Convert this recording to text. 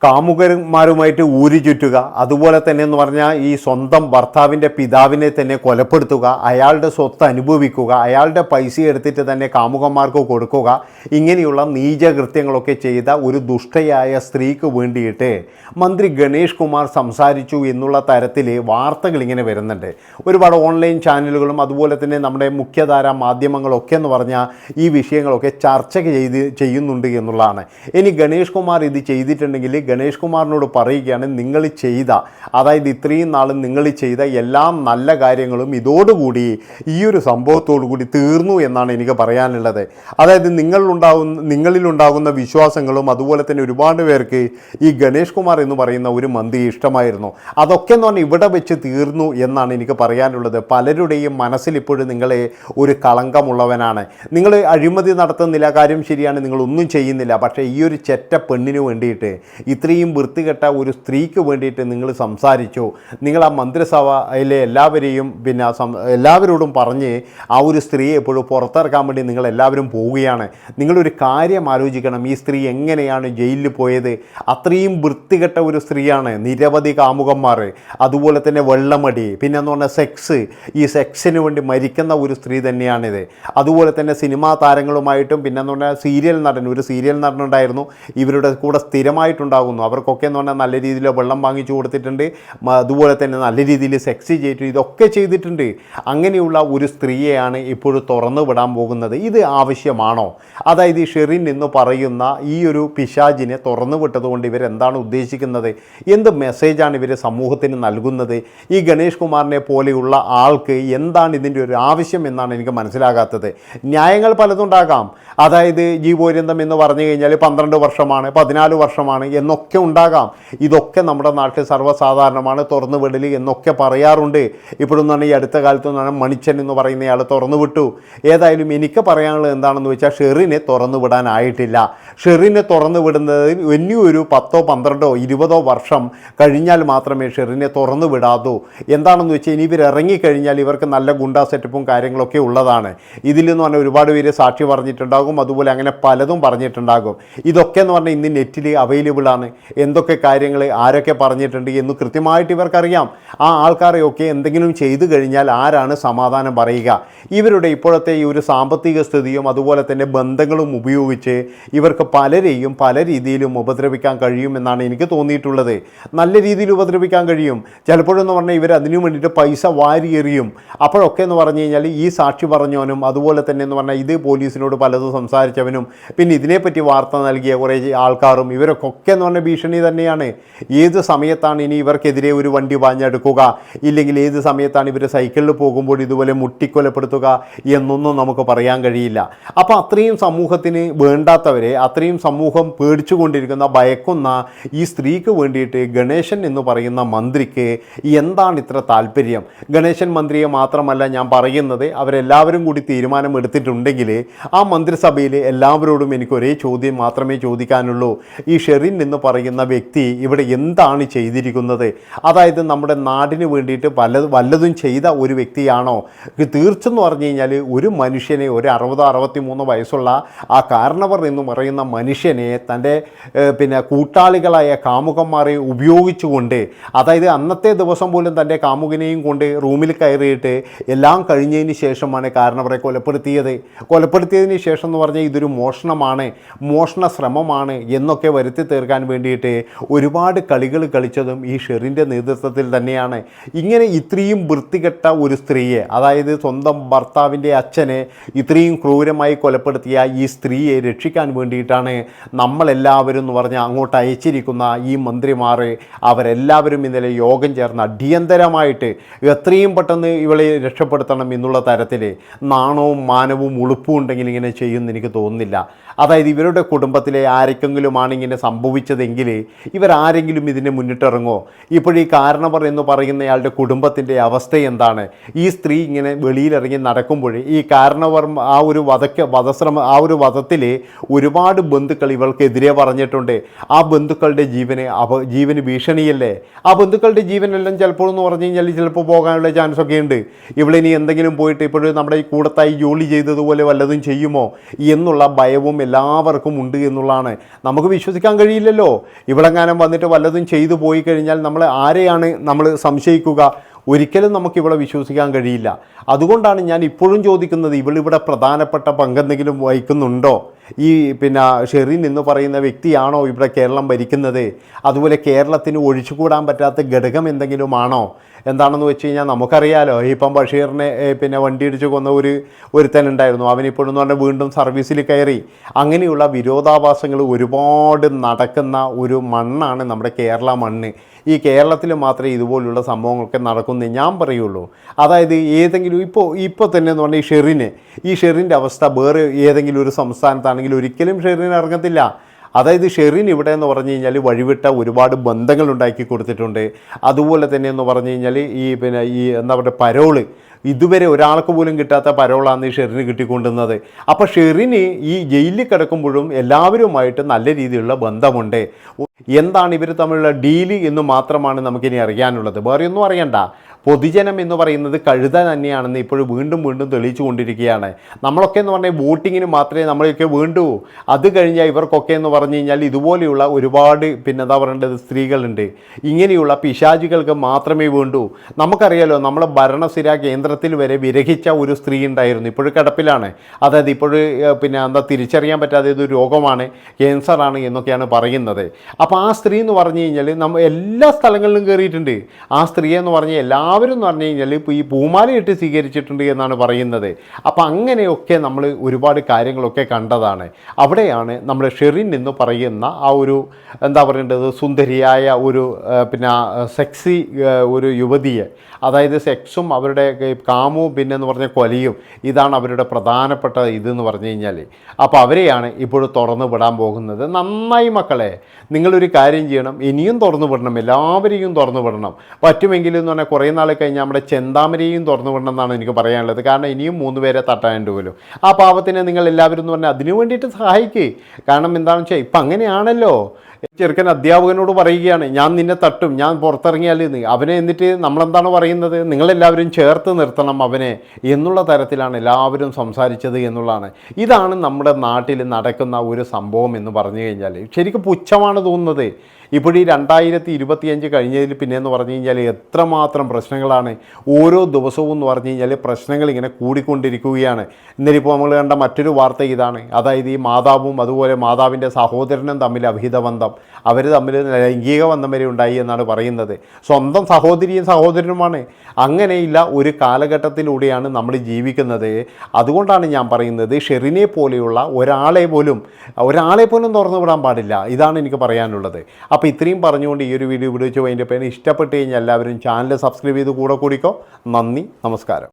കാമുകന്മാരുമായിട്ട് ഊരി ചുറ്റുക, അതുപോലെ തന്നെ എന്ന് പറഞ്ഞാൽ ഈ സ്വന്തം ഭർത്താവിൻ്റെ പിതാവിനെ തന്നെ കൊലപ്പെടുത്തുക, അയാളുടെ സ്വത്ത് അനുഭവിക്കുക, അയാളുടെ പൈസ എടുത്തിട്ട് തന്നെ കാമുകന്മാർക്ക് കൊടുക്കുക, ഇങ്ങനെയുള്ള നീചകൃത്യങ്ങളൊക്കെ ചെയ്ത ഒരു ദുഷ്ടയായ സ്ത്രീക്ക് വേണ്ടിയിട്ട് മന്ത്രി ഗണേഷ് കുമാർ സംസാരിച്ചു എന്നുള്ള തരത്തിൽ വാർത്തകൾ ഇങ്ങനെ വരുന്നുണ്ട്. ഒരുപാട് ഓൺലൈൻ ചാനലുകളും അതുപോലെ തന്നെ നമ്മുടെ മുഖ്യധാരാ മാധ്യമങ്ങളൊക്കെ എന്ന് പറഞ്ഞാൽ ഈ വിഷയങ്ങളൊക്കെ ചർച്ച ചെയ്യുന്നുണ്ട് എന്നുള്ളതാണ്. ഇനി ഗണേഷ് കുമാർ ഇത് ചെയ്തിട്ടുണ്ടെങ്കിൽ ഗണേഷ് കുമാറിനോട് പറയുകയാണ്, നിങ്ങൾ ചെയ്ത, അതായത് ഇത്രയും നാളും നിങ്ങൾ ചെയ്ത എല്ലാ നല്ല കാര്യങ്ങളും ഇതോടുകൂടി ഈ ഒരു സംഭവത്തോടു കൂടി തീർന്നു എന്നാണ് എനിക്ക് പറയാനുള്ളത്. അതായത് നിങ്ങളിലുണ്ടാകുന്ന വിശ്വാസങ്ങളും അതുപോലെ തന്നെ ഒരുപാട് പേർക്ക് ഈ ഗണേഷ് കുമാർ എന്ന് പറയുന്ന ഒരു മന്ത്രി ഇഷ്ടമായിരുന്നു. അതൊക്കെ എന്ന് പറഞ്ഞാൽ ഇവിടെ വെച്ച് തീർന്നു എന്നാണ് എനിക്ക് പറയാനുള്ളത്. പലരുടെയും മനസ്സിൽ ഇപ്പോഴും നിങ്ങളെ ഒരു കളങ്കമുള്ളവനാണ്. നിങ്ങൾ അഴിമതി നടത്തുന്നില്ല, കാര്യം ശരിയാണ്, നിങ്ങളൊന്നും ചെയ്യുന്നില്ല. പക്ഷേ ഈ ഒരു ചെറ്റ പെണ്ണിന് വേണ്ടിയിട്ട്, ഇത്രയും വൃത്തികെട്ട ഒരു സ്ത്രീക്ക് വേണ്ടിയിട്ട് നിങ്ങൾ സംസാരിച്ചു. നിങ്ങൾ ആ മന്ത്രിസഭയിലെ എല്ലാവരെയും എല്ലാവരോടും പറഞ്ഞ് ആ ഒരു സ്ത്രീയെ എപ്പോഴും പുറത്തിറക്കാൻ വേണ്ടി നിങ്ങൾ എല്ലാവരും പോവുകയാണ്. നിങ്ങളൊരു കാര്യം ആലോചിക്കണം, ഈ സ്ത്രീ എങ്ങനെയാണ് ജയിലിൽ പോയത്? അത്രയും വൃത്തികെട്ട ഒരു സ്ത്രീയാണ്. നിരവധി കാമുകന്മാർ, അതുപോലെ തന്നെ വെള്ളമടി, പിന്നെ എന്ന് പറഞ്ഞാൽ സെക്സ്, ഈ സെക്സിന് വേണ്ടി മരിക്കുന്ന ഒരു സ്ത്രീ തന്നെയാണിത്. അതുപോലെ തന്നെ സിനിമാ താരങ്ങളുമായിട്ടും പിന്നെ എന്ന് പറഞ്ഞാൽ ഒരു സീരിയൽ നടനുണ്ടായിരുന്നു, ഇവരുടെ കൂടെ സ്ഥിരമായിട്ടുണ്ടാകുന്നു. അവർക്കൊക്കെ എന്ന് പറഞ്ഞാൽ നല്ല രീതിയിൽ വെള്ളം വാങ്ങിച്ചു കൊടുത്തിട്ടുണ്ട്, അതുപോലെ തന്നെ നല്ല രീതിയിൽ സെക്സ് ചെയ്തിട്ട് ഇതൊക്കെ ചെയ്തിട്ടുണ്ട്. അങ്ങനെയുള്ള ഒരു സ്ത്രീയെയാണ് ഇപ്പോഴും തുറന്നു വിടാൻ പോകുന്നത്. ഇത് ആവശ്യമാണോ? അതായത് ഈ ഷെറിൻ എന്ന് പറയുന്ന ഈ ഒരു പിശാചിനെ തുറന്നു വിട്ടതുകൊണ്ട് ഇവരെന്താണ് ഉദ്ദേശിക്കുന്നത്? എന്ത് മെസ്സേജാണ് ഇവർ സമൂഹത്തിന് നൽകുന്നത്? ഈ ഗണേഷ് കുമാറിനെ പോലെയുള്ള ആൾക്ക് എന്താണ് ഇതിൻ്റെ ഒരു ആവശ്യം എന്നാണ് എനിക്ക് മനസ്സിലാകാത്തത്. ന്യായങ്ങൾ പലതുണ്ടാകാം. അതായത് ജീവപര്യന്തം എന്ന് പറഞ്ഞു കഴിഞ്ഞാൽ 12 വർഷമാണ്, 14 വർഷമാണ് എന്നൊക്കെ ഉണ്ടാകാം. ഇതൊക്കെ നമ്മുടെ നാട്ടിൽ സർവ്വസാധാരണമാണ്. തുറന്നു വിടൽ എന്നൊക്കെ പറയാറുണ്ട്. ഇപ്പോഴൊന്നാണ് ഈ അടുത്ത കാലത്തൊന്നാണ് മണിച്ചൻ എന്ന് പറയുന്നയാൾ തുറന്നു വിട്ടു. ഏതായാലും എനിക്ക് പറയാനുള്ളത് എന്താണെന്ന് വെച്ചാൽ ഷെറിനെ തുറന്നു വിടാനായിട്ടില്ല. ഷെറിനെ തുറന്നു വിടുന്നത് ഇനിയൊരു 10, 12, 20 വർഷം കഴിഞ്ഞാൽ മാത്രമേ ഷെറിനെ തുറന്നു വിടാതൂ. എന്താണെന്ന് വെച്ചാൽ ഇനി ഇവർ ഇറങ്ങിക്കഴിഞ്ഞാൽ ഇവർക്ക് നല്ല ഗുണ്ടാ സെറ്റപ്പും കാര്യങ്ങളൊക്കെ ഉള്ളതാണ്. ഇതിലെന്ന് പറഞ്ഞാൽ ഒരുപാട് പേര് സാക്ഷി പറഞ്ഞിട്ടുണ്ടാകും, അതുപോലെ അങ്ങനെ പലതും പറഞ്ഞിട്ടുണ്ടാകും. ഇതൊക്കെ എന്ന് പറഞ്ഞാൽ ഇന്ന് നെറ്റിൽ അവൈലബിൾ ആണ്. എന്തൊക്കെ കാര്യങ്ങൾ ആരൊക്കെ പറഞ്ഞിട്ടുണ്ട് എന്ന് കൃത്യമായിട്ട് ഇവർക്കറിയാം. ആ ആൾക്കാരെയൊക്കെ എന്തെങ്കിലും ചെയ്തു കഴിഞ്ഞാൽ ആരാണ് സമാധാനം പറയുക? ഇവരുടെ ഇപ്പോഴത്തെ ഈ ഒരു സാമ്പത്തിക സ്ഥിതിയും അതുപോലെ തന്നെ ബന്ധങ്ങളും ഉപയോഗിച്ച് ഇവർക്ക് പലരെയും പല രീതിയിലും ഉപദ്രവിക്കാൻ കഴിയുമെന്നാണ് എനിക്ക് തോന്നിയിട്ടുള്ളത്. നല്ല രീതിയിൽ ഉപദ്രവിക്കാൻ കഴിയും. ചിലപ്പോഴെന്ന് പറഞ്ഞാൽ ഇവർ അതിനു വേണ്ടിയിട്ട് പൈസ വാരിയെറിയും. അപ്പോഴൊക്കെ എന്ന് പറഞ്ഞു കഴിഞ്ഞാൽ ഈ സാക്ഷി പറഞ്ഞവനും അതുപോലെ തന്നെ എന്ന് പറഞ്ഞാൽ ഇത് പോലീസിനോട് പലതും സംസാരിച്ചവനും പിന്നെ ഇതിനെപ്പറ്റി വാർത്ത നൽകിയ കുറേ ആൾക്കാരും ഇവരൊക്കെ എന്ന് പറഞ്ഞാൽ ഭീഷണി തന്നെയാണ്. ഏത് സമയത്താണ് ഇനി ഇവർക്കെതിരെ ഒരു വണ്ടി പാഞ്ഞെടുക്കുക, ഇല്ലെങ്കിൽ ഏത് സമയത്താണ് ഇവർ സൈക്കിളിൽ പോകുമ്പോൾ ഇതുപോലെ മുട്ടിക്കൊലപ്പെടുത്തുക എന്നൊന്നും നമുക്ക് പറയാൻ കഴിയില്ല. അപ്പോൾ അത്രയും സമൂഹത്തിന് വേണ്ടാത്തവരെ, അത്രയും സമൂഹം പേടിച്ചുകൊണ്ടിരിക്കുന്ന ഭയക്കുന്ന ഈ സ്ത്രീക്ക് വേണ്ടിയിട്ട് ഗണേശൻ എന്ന് പറയുന്ന മന്ത്രിക്ക് എന്താണ് ഇത്ര താല്പര്യം? ഗണേശൻ മന്ത്രിയെ മാത്രമല്ല ഞാൻ പറയുന്നത്, അവരെല്ലാവരും കൂടി തീരുമാനം എടുത്തിട്ടുണ്ടെങ്കിൽ ആ മന്ത്രിസഭയിൽ എല്ലാവരോടും എനിക്ക് ഒരേ ചോദ്യം മാത്രമേ ചോദിക്കാനുള്ളൂ. ഈ ഷെറിൻ എന്ന് പറയുന്ന വ്യക്തി ഇവിടെ എന്താണ് ചെയ്തിരിക്കുന്നത്? അതായത് നമ്മുടെ നാടിന് വേണ്ടിയിട്ട് വല്ലതും ചെയ്ത ഒരു വ്യക്തിയാണോ? തീർച്ചെന്ന് പറഞ്ഞു കഴിഞ്ഞാൽ ഒരു മനുഷ്യനെ, ഒരു 60-63 വയസ്സുള്ള ആ കാരണവർ എന്ന് പറയുന്ന മനുഷ്യനെ തൻ്റെ കൂട്ടാളികളായ കാമുകന്മാരെ ഉപയോഗിച്ചുകൊണ്ട്, അതായത് അന്നത്തെ ദിവസം പോലും തൻ്റെ കാമുകനെയും കൊണ്ട് റൂമിൽ കയറിയിട്ട് എല്ലാം കഴിഞ്ഞതിന് ശേഷമാണ് കാരണവരെ കൊലപ്പെടുത്തിയതിന് ശേഷം എന്ന് പറഞ്ഞാൽ ഇതൊരു മോഷണമാണ്, മോഷണ ശ്രമമാണ് എന്നൊക്കെ വരുത്തി തീർക്കാൻ വേണ്ടിയിട്ട് ഒരുപാട് കളികൾ കളിച്ചതും ഈ ഷെറിൻ്റെ നേതൃത്വത്തിൽ തന്നെയാണ്. ഇങ്ങനെ ഇത്രയും വൃത്തികെട്ട ഒരു സ്ത്രീയെ, അതായത് സ്വന്തം ഭർത്താവിൻ്റെ അച്ഛനെ ഇത്രയും ക്രൂരമായി കൊലപ്പെടുത്തിയ ഈ സ്ത്രീയെ രക്ഷിക്കാൻ വേണ്ടിയിട്ടാണ് നമ്മളെല്ലാവരും എന്ന് പറഞ്ഞാൽ അങ്ങോട്ട് അയച്ചിരിക്കുന്ന ഈ മന്ത്രിമാർ അവരെല്ലാവരും ഇന്നലെ യോഗം ചേർന്ന് അടിയന്തരമായിട്ട് എത്രയും പെട്ടെന്ന് ഇവളെ രക്ഷപ്പെടുത്തണം എന്നുള്ള തരത്തിൽ നാണവും മാനവും ഉളുപ്പും ഉണ്ടെങ്കിൽ ഇങ്ങനെ ചെയ്യുമെന്ന് എനിക്ക് തോന്നുന്നില്ല. അതായത് ഇവരുടെ കുടുംബത്തിലെ ആർക്കെങ്കിലുമാണ് ഇങ്ങനെ സംഭവിച്ചതെങ്കിൽ ഇവരാരെങ്കിലും ഇതിനെ മുന്നിട്ടിറങ്ങോ? ഇപ്പോഴീ കാരണവർ എന്ന് പറയുന്നയാളുടെ കുടുംബത്തിൻ്റെ അവസ്ഥ എന്താണ്? ഈ സ്ത്രീ ഇങ്ങനെ വെളിയിലിറങ്ങി നടക്കുമ്പോൾ ഈ കാരണവർ ആ ഒരു വധത്തിൽ ഒരുപാട് ബന്ധുക്കൾ ഇവൾക്കെതിരെ പറഞ്ഞിട്ടുണ്ട്. ആ ബന്ധുക്കളുടെ ജീവന് ഭീഷണിയല്ലേ? ആ ബന്ധുക്കളുടെ ജീവനെല്ലാം ചിലപ്പോൾ എന്ന് പറഞ്ഞു കഴിഞ്ഞാൽ ചിലപ്പോൾ പോകാനുള്ള ചാൻസൊക്കെ ഉണ്ട്. ഇവളിനി എന്തെങ്കിലും പോയിട്ട് ഇപ്പോഴും നമ്മുടെ ഈ കൂടത്തായി ജോലി ചെയ്തതുപോലെ വല്ലതും ചെയ്യുമോ എന്നുള്ള ഭയവും എല്ലാവർക്കും ഉണ്ട് എന്നുള്ളതാണ്. നമുക്ക് വിശ്വസിക്കാൻ കഴിയില്ലല്ലോ. ഇവളെങ്ങാനും വന്നിട്ട് വല്ലതും ചെയ്തു പോയി കഴിഞ്ഞാൽ നമ്മൾ ആരെയാണ് നമ്മൾ സംശയിക്കുക? ഒരിക്കലും നമുക്ക് ഇവളെ വിശ്വസിക്കാൻ കഴിയില്ല. അതുകൊണ്ടാണ് ഞാൻ ഇപ്പോഴും ചോദിക്കുന്നത്, ഇവളിവിടെ പ്രധാനപ്പെട്ട പങ്കെന്തെങ്കിലും വഹിക്കുന്നുണ്ടോ? ഈ പിന്നെ ഷെറിൻ എന്ന് പറയുന്ന വ്യക്തിയാണോ ഇവിടെ കേരളം ഭരിക്കുന്നത്? അതുപോലെ കേരളത്തിന് ഒഴിച്ചുകൂടാൻ പറ്റാത്ത ഘടകം എന്തെങ്കിലും ആണോ? എന്താണെന്ന് വെച്ച് കഴിഞ്ഞാൽ നമുക്കറിയാലോ, ഇപ്പം ബഷീറിനെ പിന്നെ വണ്ടി ഇടിച്ച് കൊന്ന ഒരുത്തനുണ്ടായിരുന്നു. അവനിപ്പോഴെന്ന് പറഞ്ഞാൽ വീണ്ടും സർവീസിൽ കയറി. അങ്ങനെയുള്ള വിരോധാഭാസങ്ങൾ ഒരുപാട് നടക്കുന്ന ഒരു മണ്ണാണ് നമ്മുടെ കേരള മണ്ണ്. ഈ കേരളത്തിൽ മാത്രമേ ഇതുപോലുള്ള സംഭവങ്ങളൊക്കെ നടക്കുന്നേ ഞാൻ പറയുള്ളൂ. അതായത് ഏതെങ്കിലും ഇപ്പോൾ തന്നെ എന്ന് പറഞ്ഞാൽ ഈ ഷെറിൻ്റെ അവസ്ഥ വേറെ ഏതെങ്കിലും ഒരു സംസ്ഥാനത്താണെങ്കിൽ ഒരിക്കലും ഷെറിൻ ഇറങ്ങത്തില്ല. അതായത് ഷെറിൻ ഇവിടെ എന്ന് പറഞ്ഞു കഴിഞ്ഞാൽ വഴിവിട്ട ഒരുപാട് ബന്ധങ്ങൾ ഉണ്ടാക്കി കൊടുത്തിട്ടുണ്ട്. അതുപോലെ തന്നെ എന്ന് പറഞ്ഞു കഴിഞ്ഞാൽ ഈ എന്താ പറയുക, പരോള് ഇതുവരെ ഒരാൾക്ക് പോലും കിട്ടാത്ത പരോളാണ് ഈ ഷെറിന് കിട്ടിക്കൊണ്ടുന്നത്. അപ്പോൾ ഷെറിന് ഈ ജയിലിൽ കിടക്കുമ്പോഴും എല്ലാവരുമായിട്ട് നല്ല രീതിയിലുള്ള ബന്ധമുണ്ട്. എന്താണ് ഇവർ തമ്മിലുള്ള ഡീല് എന്ന് മാത്രമാണ് നമുക്കിനി അറിയാനുള്ളത്, വേറെ ഒന്നും അറിയണ്ട. പൊതുജനം എന്ന് പറയുന്നത് കഴുത തന്നെയാണെന്ന് ഇപ്പോഴും വീണ്ടും തെളിയിച്ചു കൊണ്ടിരിക്കുകയാണ്. നമ്മളൊക്കെ എന്ന് പറഞ്ഞാൽ വോട്ടിങ്ങിന് മാത്രമേ നമ്മളൊക്കെ വേണ്ടൂ. അത് കഴിഞ്ഞാൽ ഇവർക്കൊക്കെ എന്ന് പറഞ്ഞു കഴിഞ്ഞാൽ ഇതുപോലെയുള്ള ഒരുപാട് എന്താ പറയേണ്ടത് സ്ത്രീകളുണ്ട്. ഇങ്ങനെയുള്ള പിശാചികൾക്ക് മാത്രമേ വേണ്ടൂ. നമുക്കറിയാലോ, നമ്മളെ ഭരണസ്ഥിര കേന്ദ്രത്തിൽ വരെ വിരഹിച്ച ഒരു സ്ത്രീ ഉണ്ടായിരുന്നു, ഇപ്പോഴും കിടപ്പിലാണ്. അതായത് ഇപ്പോഴും എന്താ തിരിച്ചറിയാൻ പറ്റാതെ ഇതൊരു രോഗമാണ്, ക്യാൻസറാണ് എന്നൊക്കെയാണ് പറയുന്നത്. അപ്പോൾ ആ സ്ത്രീ എന്ന് പറഞ്ഞു കഴിഞ്ഞാൽ നമ്മൾ എല്ലാ സ്ഥലങ്ങളിലും കയറിയിട്ടുണ്ട്. ആ സ്ത്രീ എന്ന് പറഞ്ഞാൽ എല്ലാവരും എന്ന് പറഞ്ഞു കഴിഞ്ഞാൽ ഇപ്പോൾ ഈ പൂമാലയിട്ട് സ്വീകരിച്ചിട്ടുണ്ട് എന്നാണ് പറയുന്നത്. അപ്പോൾ അങ്ങനെയൊക്കെ നമ്മൾ ഒരുപാട് കാര്യങ്ങളൊക്കെ കണ്ടതാണ്. അവിടെയാണ് നമ്മുടെ ഷെറിൻ എന്ന് പറയുന്ന ആ ഒരു എന്താ പറയേണ്ടത് സുന്ദരിയായ ഒരു സെക്സി ഒരു യുവതിയെ, അതായത് സെക്സും അവരുടെ കാമവും പിന്നെന്ന് പറഞ്ഞ കൊലയും ഇതാണ് അവരുടെ പ്രധാനപ്പെട്ട ഇതെന്ന് പറഞ്ഞു കഴിഞ്ഞാൽ. അപ്പോൾ അവരെയാണ് ഇപ്പോഴും തുറന്നു വിടാൻ പോകുന്നത്. നന്നായി മക്കളെ, നിങ്ങളൊരു കാര്യം ചെയ്യണം, ഇനിയും തുറന്നു വിടണം, എല്ലാവരെയും തുറന്നു വിടണം. പറ്റുമെങ്കിലും എന്ന് പറഞ്ഞാൽ കുറേ നാൾ കഴിഞ്ഞാൽ നമ്മുടെ ചെന്താമരയും തുറന്നു വിടണം എന്നാണ് എനിക്ക് പറയാനുള്ളത്. കാരണം ഇനിയും 3 പേരെ തട്ടാനുണ്ട് പോലും. ആ പാവത്തിനെ നിങ്ങൾ എല്ലാവരും എന്ന് പറഞ്ഞാൽ അതിനു വേണ്ടിയിട്ട് സഹായിക്കുക. കാരണം എന്താണെന്ന് വെച്ചാൽ ഇപ്പം അങ്ങനെയാണല്ലോ. ചെറുക്കൻ അധ്യാപകനോട് പറയുകയാണ്, ഞാൻ നിന്നെ തട്ടും, ഞാൻ പുറത്തിറങ്ങിയാൽ അവനെ. എന്നിട്ട് നമ്മളെന്താണ് പറയുന്നത്, നിങ്ങളെല്ലാവരും ചേർത്ത് നിർത്തണം അവനെ എന്നുള്ള തരത്തിലാണ് എല്ലാവരും സംസാരിച്ചത് എന്നുള്ളതാണ്. ഇതാണ് നമ്മുടെ നാട്ടിൽ നടക്കുന്ന ഒരു സംഭവം എന്ന് പറഞ്ഞു കഴിഞ്ഞാൽ ശരിക്കും പുച്ഛമാണ് തോന്നുന്നത്. ഇപ്പോൾ ഈ 2025 കഴിഞ്ഞതിൽ പിന്നെയെന്ന് പറഞ്ഞു കഴിഞ്ഞാൽ എത്രമാത്രം പ്രശ്നങ്ങളാണ് ഓരോ ദിവസവും എന്ന് പറഞ്ഞു കഴിഞ്ഞാൽ പ്രശ്നങ്ങൾ ഇങ്ങനെ കൂടിക്കൊണ്ടിരിക്കുകയാണ്. ഇന്നിപ്പോൾ നമ്മൾ കണ്ട മറ്റൊരു വാർത്ത ഇതാണ്. അതായത് ഈ മാതാവും അതുപോലെ മാതാവിൻ്റെ സഹോദരനും തമ്മിൽ അഭിഹിത ബന്ധം, അവർ തമ്മിൽ ലൈംഗിക ബന്ധം വരെ ഉണ്ടായി എന്നാണ് പറയുന്നത്. സ്വന്തം സഹോദരിയും സഹോദരനുമാണ്. അങ്ങനെയില്ല ഒരു കാലഘട്ടത്തിലൂടെയാണ് നമ്മൾ ജീവിക്കുന്നത്. അതുകൊണ്ടാണ് ഞാൻ പറയുന്നത്, ഷെറിനെ പോലെയുള്ള ഒരാളെ പോലും തുറന്നു വിടാൻ പാടില്ല. ഇതാണ് എനിക്ക് പറയാനുള്ളത്. അപ്പോൾ ഇത്രയും പറഞ്ഞുകൊണ്ട് ഈ ഒരു വീഡിയോ വിളിച്ചു അതിൻ്റെ പേര് ഇഷ്ടപ്പെട്ട് കഴിഞ്ഞാൽ എല്ലാവരും ചാനൽ സബ്സ്ക്രൈബ് ചെയ്ത് കൂടെ കൂടിക്കോ. നന്ദി, നമസ്കാരം.